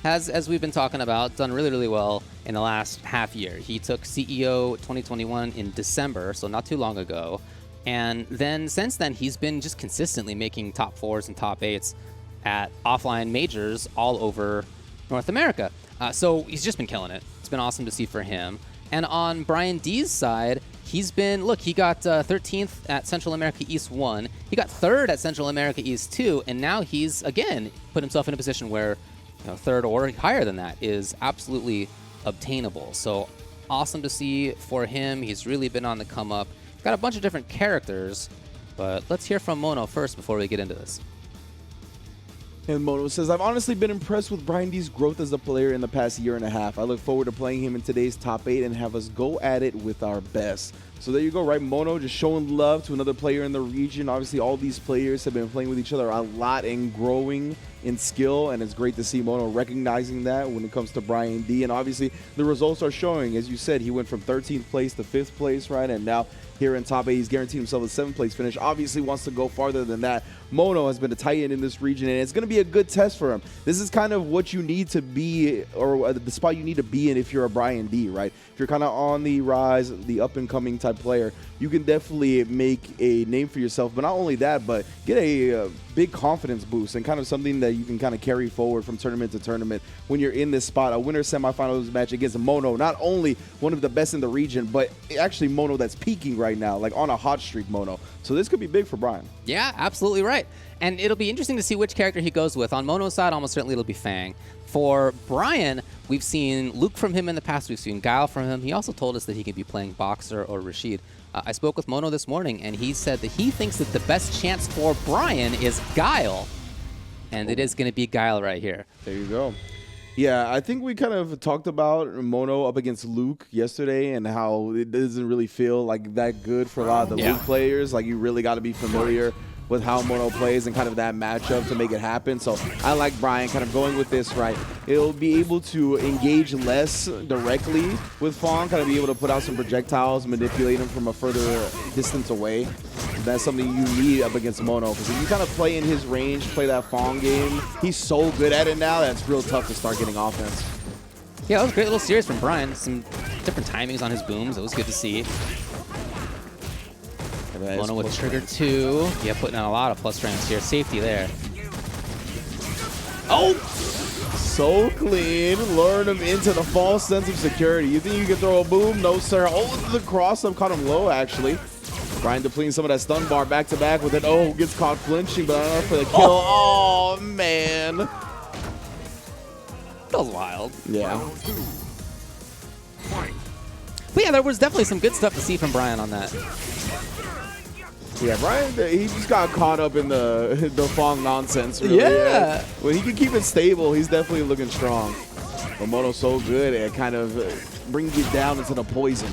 has, as we've been talking about, done really, really well in the last half year. He took CEO 2021 in December, so not too long ago. And then since then, he's been just consistently making top 4s and top 8s at offline majors all over North America. So he's just been killing it. It's been awesome to see for him. And on Bryan-D's side, he's been, look, he got 13th at Central America East 1. He got 3rd at Central America East 2. And now he's, again, put himself in a position where 3rd or higher than that is absolutely obtainable. So awesome to see for him. He's really been on the come up. Got a bunch of different characters, but let's hear from Mono first before we get into this. And Mono says, I've honestly been impressed with Bryan-D's growth as a player in the past year and a half. I look forward to playing him in today's top 8 and have us go at it with our best. So there you go, right? Mono just showing love to another player in the region. Obviously, all these players have been playing with each other a lot and growing in skill, and it's great to see Mono recognizing that when it comes to Bryan-D. And obviously, the results are showing. As you said, he went from 13th place to 5th place, right? And now here in top 8, he's guaranteed himself a 7th place finish. Obviously wants to go farther than that. Mono has been a titan in this region, and it's going to be a good test for him. This is kind of what you need to be, or the spot you need to be in if you're a Bryan-D, right? If you're kind of on the rise, the up-and-coming type player, you can definitely make a name for yourself. But not only that, but get a big confidence boost and kind of something that you can kind of carry forward from tournament to tournament when you're in this spot. A winner semifinals match against Mono, not only one of the best in the region, but actually Mono that's peaking right now, like on a hot streak Mono. So this could be big for Bryan. Yeah, absolutely right. And it'll be interesting to see which character he goes with. On Mono's side, almost certainly it'll be F.A.N.G. For Bryan, we've seen Luke from him in the past. We've seen Guile from him. He also told us that he could be playing Boxer or Rashid. I spoke with Mono this morning, and he said that he thinks that the best chance for Bryan is Guile. And it is going to be Guile right here. There you go. Yeah, I think we kind of talked about Mono up against Luke yesterday and how it doesn't really feel like that good for a lot of the Luke players. Like, you really got to be familiar with how Mono plays and kind of that matchup to make it happen. So I like Bryan kind of going with this, right? It'll be able to engage less directly with F.A.N.G, kind of be able to put out some projectiles, manipulate him from a further distance away. That's something you need up against Mono, because if you kind of play in his range, play that F.A.N.G game, he's so good at it now that it's real tough to start getting offense. Yeah, that was a great little series from Bryan. Some different timings on his booms. It was good to see. Mono with trigger 2. Yeah, putting on a lot of plus frames here. Safety there. Oh! So clean. Luring him into the false sense of security. You think you can throw a boom? No, sir. Oh, the cross-up caught him low, actually. Bryan depleting some of that stun bar back-to-back with it. Oh, gets caught flinching, but not enough for the kill. Oh, man. That was wild. Yeah. But yeah, there was definitely some good stuff to see from Bryan on that. Yeah, Bryan, he just got caught up in the F.A.N.G nonsense. Really. Yeah. When he can keep it stable, he's definitely looking strong. But Mono's so good at kind of bringing it down into the poison.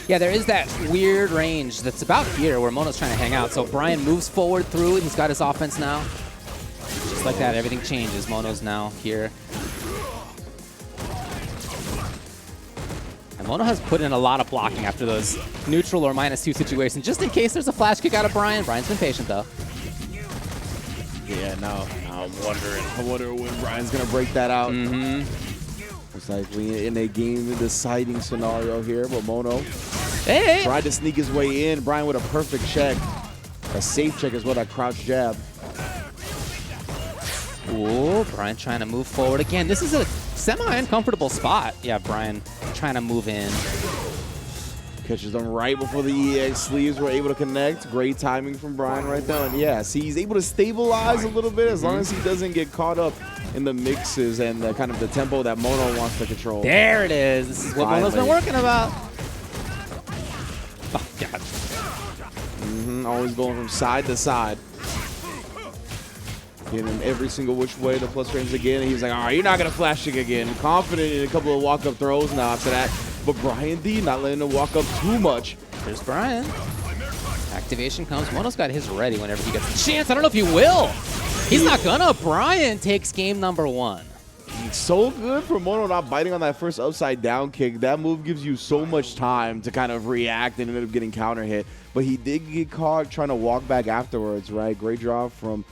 Yeah, there is that weird range that's about here where Mono's trying to hang out. So Bryan moves forward through it. He's got his offense now. Just like that, everything changes. Mono's now here. And Mono has put in a lot of blocking after those neutral or -2 situations, just in case there's a flash kick out of Bryan. Bryan's been patient, though. Yeah, now I'm wondering when Bryan's going to break that out. It's like we in a game-deciding scenario here, but Mono tried to sneak his way in. Bryan with a perfect check. A safe check as well, that crouch jab. Ooh, Bryan trying to move forward again. This is a semi-uncomfortable spot. Yeah, Bryan trying to move in. Catches them right before the EX sleeves were able to connect. Great timing from Bryan right there. And yeah, see, he's able to stabilize a little bit as long as he doesn't get caught up in the mixes and the kind of the tempo that Mono wants to control. There it is. This is what Mono's been working about. Oh, God. Always going from side to side. Getting him every single which way, the plus frames again. And he's like, all right, you're not going to flash kick again. Confident in a couple of walk-up throws now after that. But Bryan-D not letting him walk up too much. There's Bryan. Activation comes. Mono's got his ready whenever he gets a chance. I don't know if he will. He's not gonna. Bryan takes game number 1. So good for Mono not biting on that first upside down kick. That move gives you so much time to kind of react and end up getting counter hit. But he did get caught trying to walk back afterwards, right? Great draw from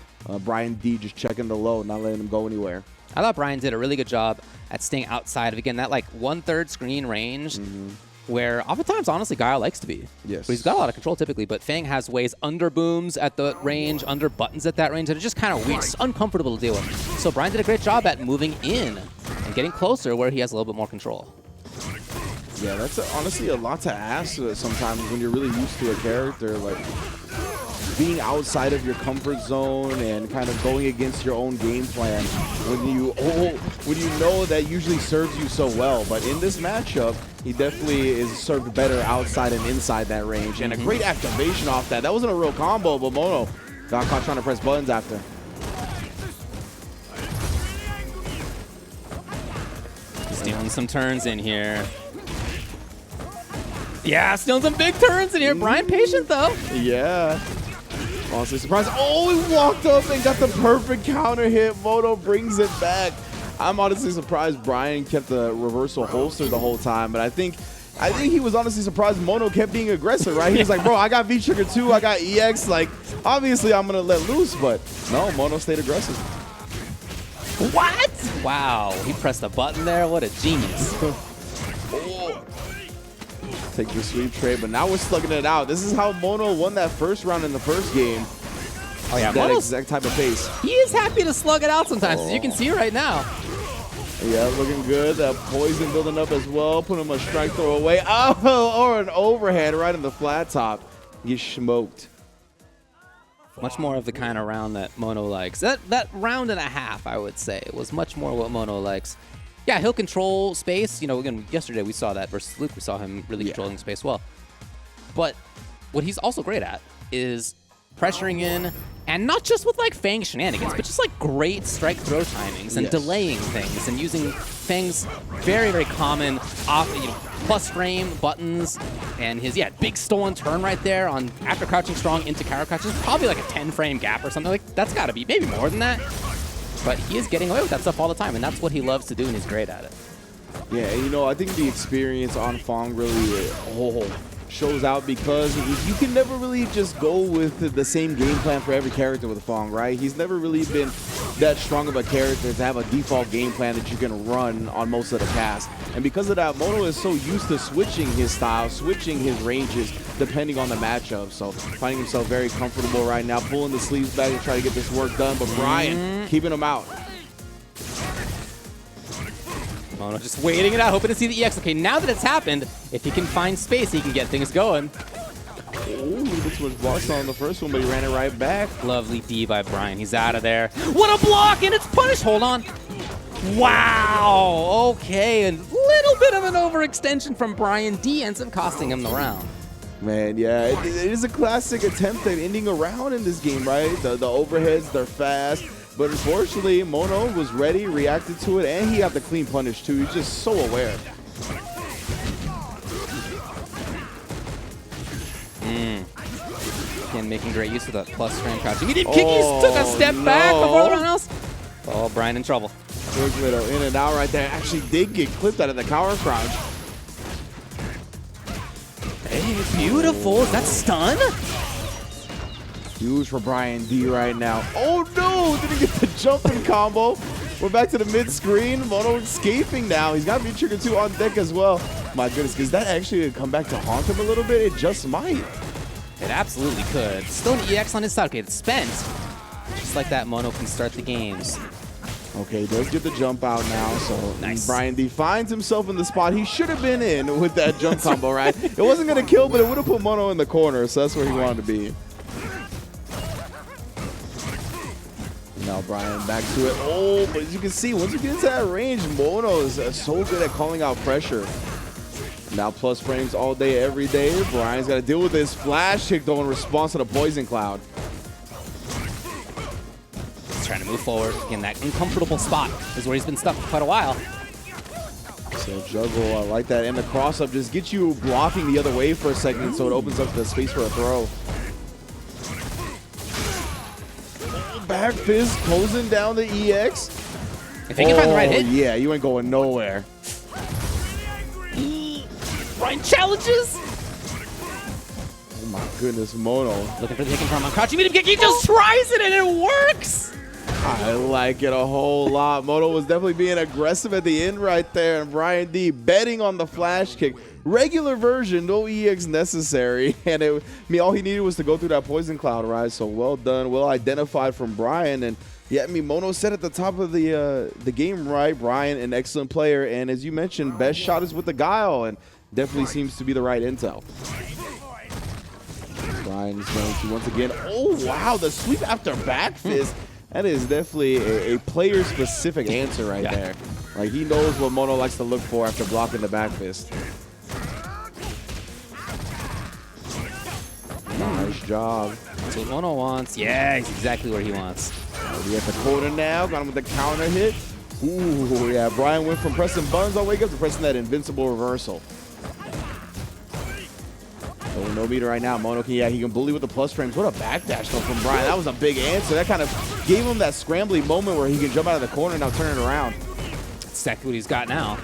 Bryan-D, just checking the low, not letting him go anywhere. I thought Bryan did a really good job at staying outside of, again, that like 1/3 screen range where oftentimes, honestly, Guile likes to be. Yes. But he's got a lot of control typically, but F.A.N.G has ways under booms at the range, under buttons at that range, and it's just kind of weird. It's uncomfortable to deal with. So Bryan did a great job at moving in and getting closer where he has a little bit more control. Yeah, that's honestly a lot to ask sometimes when you're really used to a character. Like, being outside of your comfort zone and kind of going against your own game plan when you know that usually serves you so well. But in this matchup, he definitely is served better outside and inside that range. And a great activation off that. That wasn't a real combo, but Mono got caught trying to press buttons after. Stealing some turns in here. Yeah, stealing some big turns in here. Bryan patient, though. Yeah. Honestly surprised. Oh, he walked up and got the perfect counter hit. Mono brings it back. I'm honestly surprised Bryan kept the reversal holster the whole time, but I think he was honestly surprised Mono kept being aggressive, right? He was like, bro, I got V-Trigger 2, I got EX. Like, obviously I'm going to let loose, but no, Mono stayed aggressive. What? Wow, he pressed a button there. What a genius. Take the sweep trade, but now we're slugging it out. This is how Mono won that first round in the first game. Oh yeah, that Mono's, exact type of pace. He is happy to slug it out sometimes, as you can see right now. Yeah, looking good. That poison building up as well. Put him a strike throw away. Oh, or an overhead right in the flat top. Get smoked. Much more of the kind of round that Mono likes. That round and a half, I would say, was much more what Mono likes. Yeah, he'll control space. You know, again, yesterday we saw that versus Luke. We saw him really controlling space well. But what he's also great at is pressuring in, and not just with like F.A.N.G shenanigans, but just like great strike throw timings and delaying things and using F.A.N.G's very, very common plus frame buttons and his big stolen turn right there on after crouching strong into counter crouch. It's probably like a 10-frame gap or something. Like that's got to be maybe more than that. But he is getting away with that stuff all the time, and that's what he loves to do, and he's great at it. Yeah, and you know, I think the experience on F.A.N.G really shows out because you can never really just go with the same game plan for every character with F.A.N.G, right? He's never really been that strong of a character to have a default game plan that you can run on most of the cast. And because of that, Mono is so used to switching his style, switching his ranges, depending on the matchup. So finding himself very comfortable right now, pulling the sleeves back and try to get this work done. But Bryan keeping him out. Mono just waiting it out, hoping to see the EX. Okay, now that it's happened, if he can find space, he can get things going. Ooh, this was blocked on the first one, but he ran it right back. Lovely D by Bryan. He's out of there. What a block, and it's punished. Hold on. Wow. Okay, a little bit of an overextension from Bryan-D ends up costing him the round. Man, yeah, it is a classic attempt at ending a round in this game, right? The overheads, they're fast. But unfortunately, Mono was ready, reacted to it, and he got the clean punish too. He's just so aware. Again, making great use of that plus frame crouching. He did kickies, took a step back before everyone else. Oh, Bryan in trouble. Quick little in and out right there. Actually did get clipped out of the counter crouch. Hey, beautiful. Is that stun? Huge for Bryan-D right now. Oh no, didn't get the jumping combo. We're back to the mid-screen. Mono escaping now. He's got V-Trigger 2 on deck as well. My goodness, is that actually come back to haunt him a little bit? It just might. It absolutely could. Still an EX on his side. Okay, it's spent. Just like that, Mono can start the games. Okay, does get the jump out now, so nice. Bryan-D finds himself in the spot he should have been in with that jump combo, right? It wasn't going to kill, but it would have put Mono in the corner, so that's where he wanted to be. Now Bryan back to it. Oh, but as you can see, once you get into that range, Mono is so good at calling out pressure. Now plus frames all day, every day. Bryan's got to deal with this flash kick, though, in response to the poison cloud. He's trying to move forward. Again, that uncomfortable spot is where he's been stuck for quite a while. So juggle, I like that. And the cross-up just gets you blocking the other way for a second, so it opens up the space for a throw. Back fist closing down the EX. If he can find the right hit. Yeah, you ain't going nowhere. Bryan challenges. Oh my goodness, Mono. Looking for the hit from on crouching medium kick. He just tries it and it works. I like it a whole lot. Mono was definitely being aggressive at the end right there, and Bryan-D betting on the flash kick. Regular version, no EX necessary, and all he needed was to go through that poison cloud, right? So well done, well identified from Bryan, and yeah, Mono said at the top of the game, right? Bryan, an excellent player, and as you mentioned, best shot is with the Guile, and definitely seems to be the right intel. Bryan is going to once again, oh wow, the sweep after back fist. That is definitely a player-specific answer right there. Like, he knows what Mono likes to look for after blocking the back fist. Nice job. That's what Mono wants. Yeah, he's exactly where he wants. We at the corner now. Got him with the counter hit. Ooh, yeah. Bryan went from pressing buttons all the way up to pressing that invincible reversal. Oh, no meter right now. Mono can, he can bully with the plus frames. What a backdash though from Bryan. That was a big answer. That kind of gave him that scrambly moment where he can jump out of the corner and now turn it around. That's exactly what he's got now.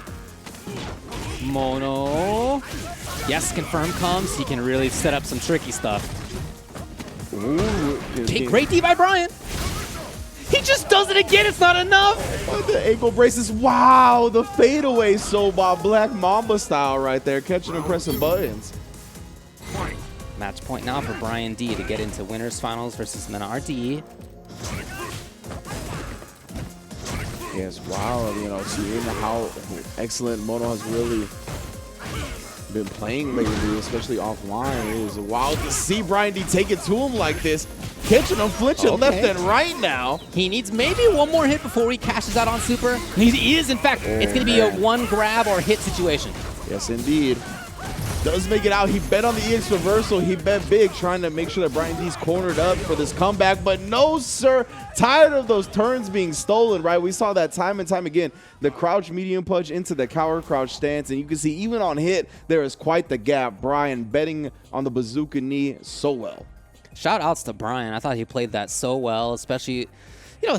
Mono. Yes, confirm comes. He can really set up some tricky stuff. Ooh, okay, great D by Bryan. He just does it again. It's not enough. The ankle braces. Wow, the fadeaway soba Black Mamba style right there, catching and pressing buttons. Match point now for Bryan-D to get into winners finals versus Mena-RD. Yes, wow, seeing how excellent Mono has really been playing lately, especially offline. It is wild to see Bryan-D take it to him like this, catching him flinching left and right now. He needs maybe one more hit before he cashes out on super. He is, in fact, it's going to be a one grab or hit situation. Yes, indeed. Does make it out. He bet on the EX reversal. He bet big, trying to make sure that Bryan-D's cornered up for this comeback. But no, sir. Tired of those turns being stolen, right? We saw that time and time again. The crouch medium punch into the cower crouch stance. And you can see even on hit, there is quite the gap. Bryan betting on the bazooka knee so well. Shout outs to Bryan. I thought he played that so well, especially,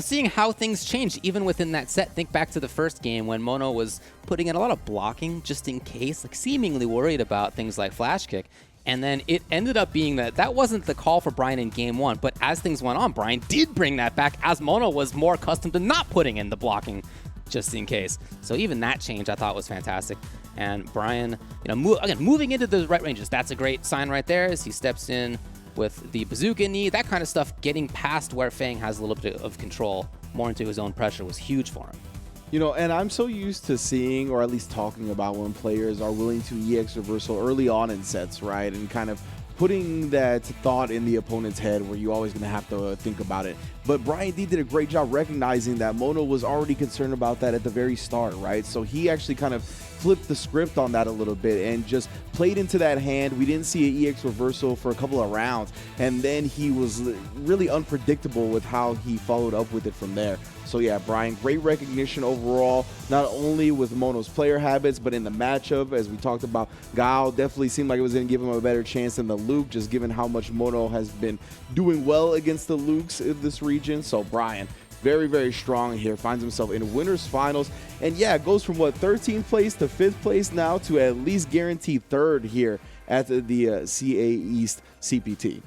seeing how things changed even within that set. Think back to the first game when Mono was putting in a lot of blocking just in case, like seemingly worried about things like flash kick. And then it ended up being that wasn't the call for Bryan in game one. But as things went on, Bryan did bring that back as Mono was more accustomed to not putting in the blocking just in case. So even that change I thought was fantastic. And Bryan, again, moving into the right ranges, that's a great sign right there as he steps in with the bazooka knee, that kind of stuff, getting past where F.A.N.G has a little bit of control, more into his own pressure was huge for him. And I'm so used to seeing, or at least talking about, when players are willing to EX reversal early on in sets, right? And kind of putting that thought in the opponent's head where you're always going to have to think about it. But Bryan-D did a great job recognizing that Mono was already concerned about that at the very start, right? So he actually kind of flipped the script on that a little bit and just played into that hand. We didn't see an EX reversal for a couple of rounds, and then he was really unpredictable with how he followed up with it from there. So yeah, Bryan, great recognition overall, not only with Mono's player habits, but in the matchup, as we talked about. Guile definitely seemed like it was going to give him a better chance than the Luke, just given how much Mono has been doing well against the Lukes in this region. So Bryan, very, very strong here, finds himself in winners finals, and yeah, goes from 13th place to 5th place now to at least guaranteed 3rd here at the CA East CPT.